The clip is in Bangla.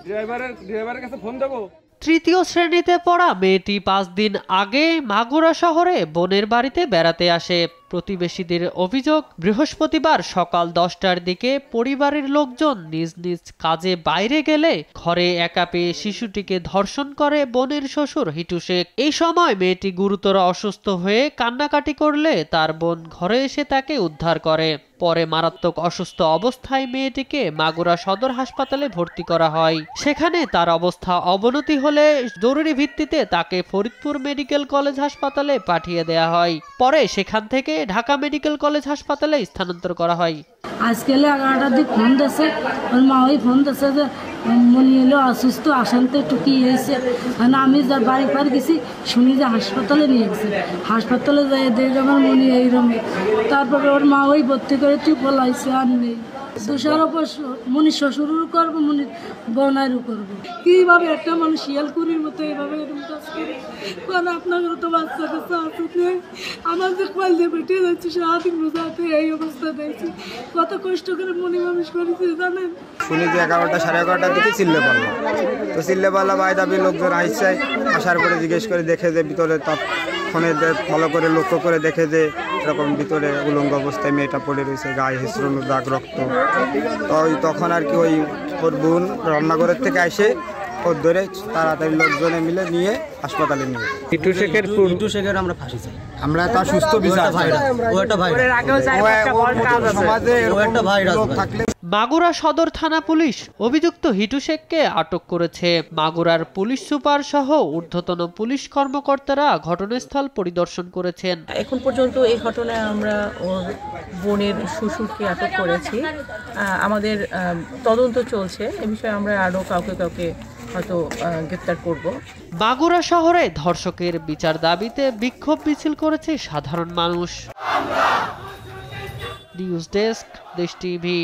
ড্রাইভারের কাছে ফোন দেবো। তৃতীয় শ্রেণীতে পড়া মেয়েটি 5 দিন আগে মাগুরা শহরে বোনের বাড়িতে বেড়াতে আসে। প্রতিবেশীদের অভিযোগ, বৃহস্পতিবার সকাল 10টার দিকে পরিবারের লোকজন নিজ নিজ কাজে বাইরে গেলে ঘরে একা পেয়ে শিশুটিকে ধর্ষণ করে বোনের শ্বশুর হিটু শেখ। এই সময় মেয়েটি গুরুতর অসুস্থ হয়ে কান্নাকাটি করলে তার বোন ঘরে এসে তাকে উদ্ধার করে। পরে মারাত্মক অসুস্থ অবস্থায় মেয়েটিকে মাগুরা সদর হাসপাতালে ভর্তি করা হয়। সেখানে তার অবস্থা অবনতি হলে জরুরি ভিত্তিতে তাকে ফরিদপুর মেডিকেল কলেজ হাসপাতালে পাঠিয়ে দেওয়া হয়। পরে সেখান থেকে ঢাকা মেডিকেল কলেজ হাসপাতালে স্থানান্তর করা হয়। আজকে 11টার দিকে ফোন দিয়েছে, ওর মা ওই ফোন দিয়েছে যে মনি এলো অসুস্থ, আসেন তো একটু কী হয়েছে। আমি যা বাড়ি পার গেছি শুনি যে হাসপাতালে নিয়ে গেছে। হাসপাতালে যাই দেখে আমার মনি এইরকম। তারপরে ওর মা ওই ভর্তি করে তুই বলাইছে আর নেই। দোষার ওপর মনি শ্বশুরও করবো, মনি বোনারও করবো। কীভাবে একটা মানুষ শিয়ালকুড়ির মতো এইভাবে এরকম কাজ করে? কারণ আপনাদেরও তো বাচ্চা কাচ্চা আছে, আমার যে কল দিয়ে বেটে যাচ্ছে সারাদিন রোজাতে এই অবস্থা দেখছি। কত কষ্ট করে মনি মানুষ করেছে জানেন। শুনি যে 11টা সাড়ে 11টার দিকে চিল্লে পারলো, তো চিল্লে পারলো বাই দাবি লোকজন আসছে। আসার পরে জিজ্ঞেস করে দেখে যে ভিতরে ফোনে ভালো করে লক্ষ্য করে দেখে যে এরকম ভিতরে উলঙ্গ অবস্থায় মেয়েটা পড়ে রয়েছে, গায়ে হিসরণ দাগ রক্ত। তো তখন আর কি ওই ওর বোন রান্নাঘরের থেকে আসে ওর ধরে তাড়াতাড়ি লোকজনে মিলে নিয়ে হাসপাতালে নিয়ে। হিটু শেখের আমরা ফাঁসি চাই, আমরা তার সুস্থ বিচার চাই। থাকলে মাগুরা সদর থানা পুলিশ অভিযুক্ত হিটু শেখকে আটক করেছে। মাগুরার পুলিশ সুপার সহ ঊর্ধ্বতন পুলিশ কর্মকর্তারা ঘটনাস্থল পরিদর্শন করেছেন। এখন পর্যন্ত এই ঘটনায় আমরা ওর বোনের শ্বশুরকে আটক করেছি। আমাদের তদন্ত চলছে, এ বিষয়ে আমরা আরও কাউকে হয়তো গ্রেপ্তার করব। মাগুরা শহরে ধর্ষকের বিচার দাবিতে বিক্ষোভ মিছিল করেছে সাধারণ মানুষ। নিউজ ডেস্ক, দেশ টিভি।